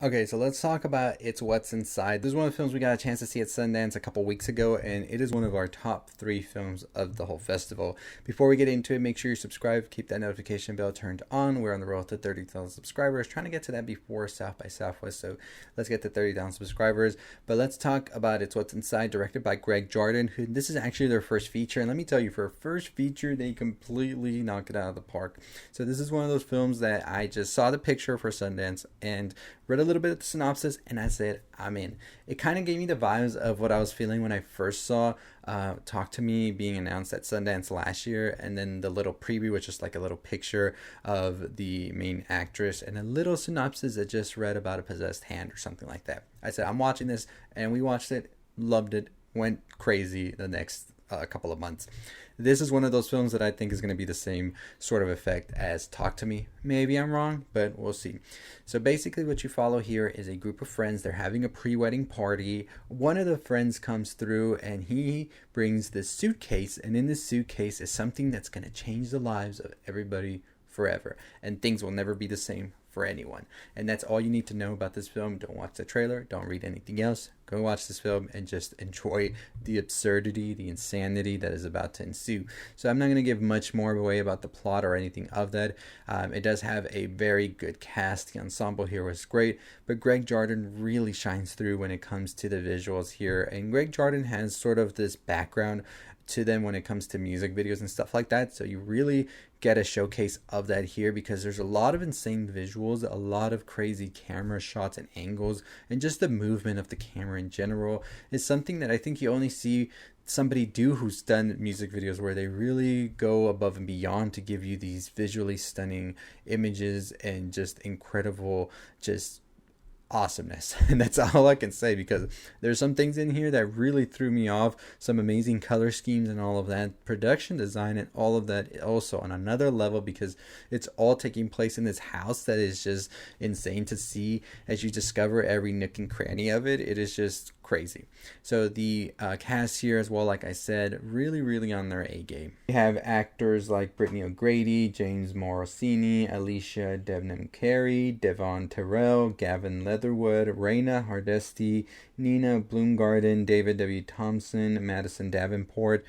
Okay, so let's talk about It's What's Inside. This is one of the films we got a chance to see at Sundance a couple weeks ago, and it is one of our top three films of the whole festival. Before we get into it, make sure you subscribe, keep that notification bell turned on. We're on the road to 30,000 subscribers, trying to get to that before South by Southwest, so let's get to 30,000 subscribers. But let's talk about It's What's Inside, directed by Greg Jardin, who this is actually their first feature, and let me tell you, for a first feature, they completely knocked it out of the park. So this is one of those films that I just saw the picture for Sundance and read a little bit of the synopsis, and I said, I'm in. It kind of gave me the vibes of what I was feeling when I first saw Talk to Me being announced at Sundance last year, and then the little preview, which is like a little picture of the main actress, and a little synopsis that just read about a possessed hand or something like that. I said, I'm watching this, and we watched it, loved it, went crazy the next couple of months. This is one of those films that I think is going to be the same sort of effect as Talk to Me. Maybe I'm wrong, but we'll see. So basically what you follow here is a group of friends. They're having a pre-wedding party. One of the friends comes through and he brings this suitcase, and in this suitcase is something that's going to change the lives of everybody forever, and things will never be the same for anyone. And that's all you need to know about this film. Don't watch the trailer, don't read anything else. Go watch this film and just enjoy the absurdity, the insanity that is about to ensue. So I'm not going to give much more away about the plot or anything of that. It does have a very good cast. The ensemble here was great, but Greg Jardin really shines through when it comes to the visuals here. And Greg Jardin has sort of this background to them when it comes to music videos and stuff like that. So you really get a showcase of that here, because there's a lot of insane visuals, a lot of crazy camera shots and angles, and just the movement of the camera in general is something that I think you only see somebody do who's done music videos, where they really go above and beyond to give you these visually stunning images and just incredible just awesomeness. And that's all I can say, because there's some things in here that really threw me off, some amazing color schemes and all of that, production design and all of that also on another level, because it's all taking place in this house that is just insane to see as you discover every nook and cranny of it. It is just crazy. So the cast here as well, like I said, really on their A game. We have actors like Brittany O'Grady, James Morosini, Alicia Debnam Carey, Devon Terrell, Gavin Leatherwood, Raina Hardesty, Nina Bloomgarden, David W. Thompson, Madison Davenport.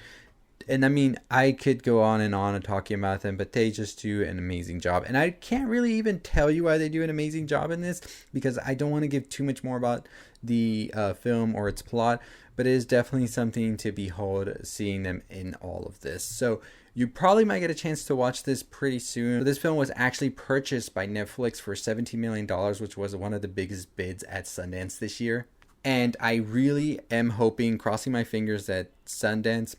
And I mean, I could go on and talking about them, but they just do an amazing job. And I can't really even tell you why they do an amazing job in this, because I don't want to give too much more about the film or its plot, but it is definitely something to behold seeing them in all of this. So you probably might get a chance to watch this pretty soon. This film was actually purchased by Netflix for $17 million, which was one of the biggest bids at Sundance this year. And I really am hoping, crossing my fingers, that Sundance,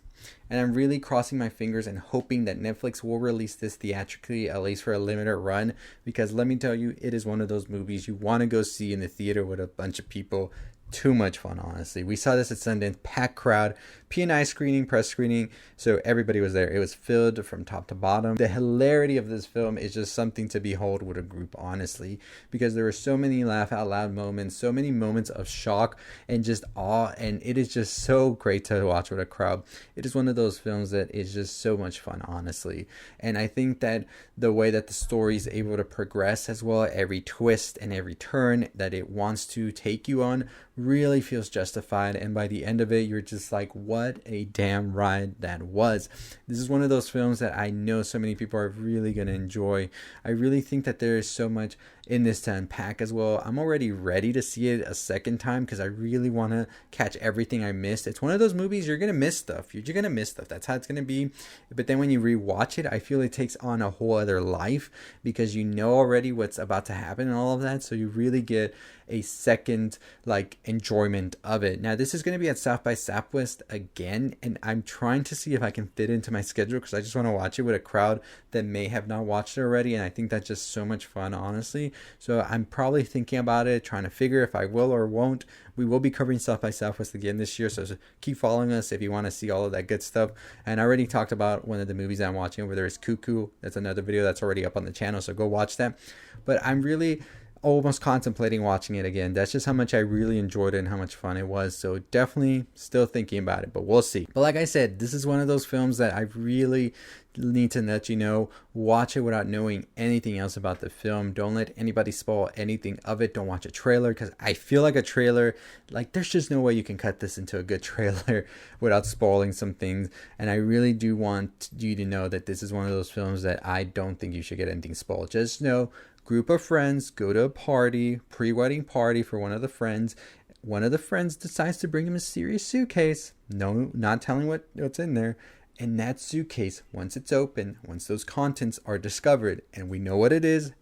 and I'm really crossing my fingers and hoping that Netflix will release this theatrically, at least for a limited run, because let me tell you, it is one of those movies you want to go see in the theater with a bunch of people. Too much fun, honestly. We saw this at Sundance, packed crowd, P&I screening, press screening, so everybody was there. It was filled from top to bottom. The hilarity of this film is just something to behold with a group, honestly, because there were so many laugh out loud moments, so many moments of shock and just awe, and it is just so great to watch with a crowd. It is one of those films that is just so much fun, honestly. And I think that the way that the story is able to progress as well, every twist and every turn that it wants to take you on, really feels justified, and by the end of it you're just like, what a damn ride that was. This is one of those films that I know so many people are really going to enjoy. I really think that there is so much in this to unpack as well. I'm already ready to see it a second time, because I really want to catch everything I missed. It's one of those movies you're going to miss stuff. You're going to miss stuff. That's how it's going to be. But then when you rewatch it, I feel it takes on a whole other life, because you know already what's about to happen and all of that. So you really get a second like enjoyment of it. Now this is going to be at South by Southwest again, and I'm trying to see if I can fit into my schedule, because I just want to watch it with a crowd that may have not watched it already, and I think that's just so much fun, honestly. So I'm probably thinking about it, trying to figure if I will or won't. We will be covering South by Southwest again this year, so keep following us if you want to see all of that good stuff. And I already talked about one of the movies I'm watching over there is Cuckoo. That's another video that's already up on the channel, so go watch that. But I'm really almost contemplating watching it again. That's just how much I really enjoyed it and how much fun it was. So definitely still thinking about it, but we'll see. But like I said, this is one of those films that I really need to let you know, watch it without knowing anything else about the film. Don't let anybody spoil anything of it. Don't watch a trailer, because I feel like a trailer, like there's just no way you can cut this into a good trailer without spoiling some things. And I really do want you to know that this is one of those films that I don't think you should get anything spoiled. Just know, group of friends go to a party, pre-wedding party for one of the friends. One of the friends decides to bring him a serious suitcase. No, not telling what's in there. And that suitcase, once it's open, once those contents are discovered and we know what it is,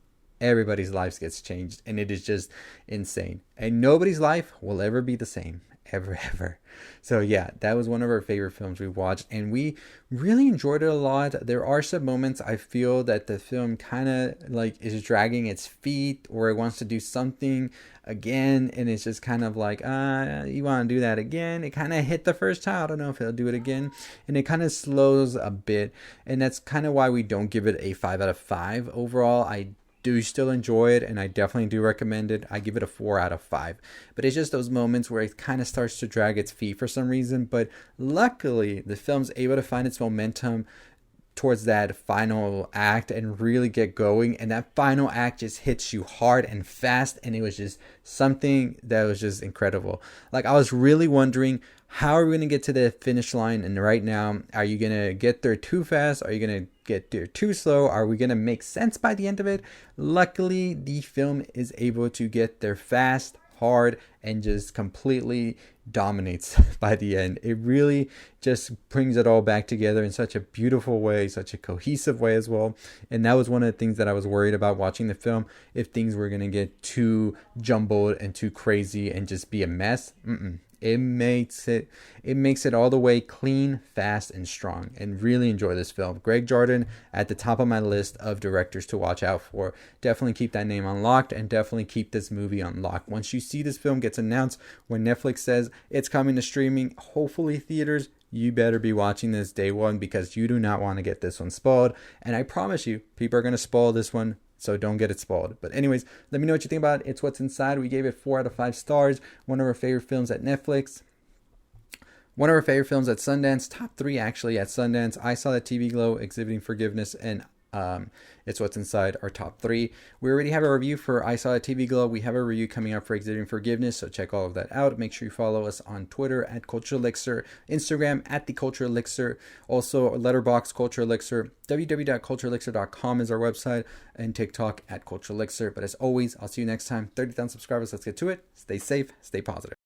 everybody's lives gets changed. And it is just insane. And nobody's life will ever be the same. Ever. So yeah, that was one of our favorite films we watched, and we really enjoyed it a lot. There are some moments I feel that the film kind of like is dragging its feet, or it wants to do something again, and it's just kind of like, you want to do that again? It kind of hit the first time. I don't know if it'll do it again, and it kind of slows a bit, and that's kind of why we don't give it a 5 out of 5 overall. I do still enjoy it, and I definitely do recommend it. I give it a 4 out of 5. But it's just those moments where it kind of starts to drag its feet for some reason. But luckily, the film's able to find its momentum towards that final act and really get going. And that final act just hits you hard and fast. And it was just something that was just incredible. Like, I was really wondering, how are we going to get to the finish line? And right now, are you going to get there too fast? Are you going to get there too slow? Are we going to make sense by the end of it? Luckily, the film is able to get there fast, hard, and just completely dominates by the end. It really just brings it all back together in such a beautiful way, such a cohesive way as well. And that was one of the things that I was worried about watching the film, if things were going to get too jumbled and too crazy and just be a mess. It makes it all the way clean, fast, and strong, and really enjoy this film. Greg Jardin at the top of my list of directors to watch out for. Definitely keep that name unlocked, and definitely keep this movie unlocked. Once you see this film gets announced, when Netflix says it's coming to streaming, hopefully theaters, you better be watching this day one, because you do not want to get this one spoiled. And I promise you, people are going to spoil this one, so don't get it spoiled. But anyways, let me know what you think about it. It's What's Inside. We gave it 4 out of 5 stars. One of our favorite films at Netflix. One of our favorite films at Sundance. Top 3 actually at Sundance. I Saw That TV Glow, Exhibiting Forgiveness, and It's What's Inside, our top 3. We already have a review for I Saw That TV Glow. We have a review coming up for Exhibiting Forgiveness, so check all of that out. Make sure you follow us on Twitter at Culture Elixir, Instagram at The Culture Elixir, also Letterboxd Culture Elixir, www.cultureelixir.com is our website, and TikTok at Culture Elixir. But as always, I'll see you next time. 30,000 subscribers. Let's get to it. Stay safe. Stay positive.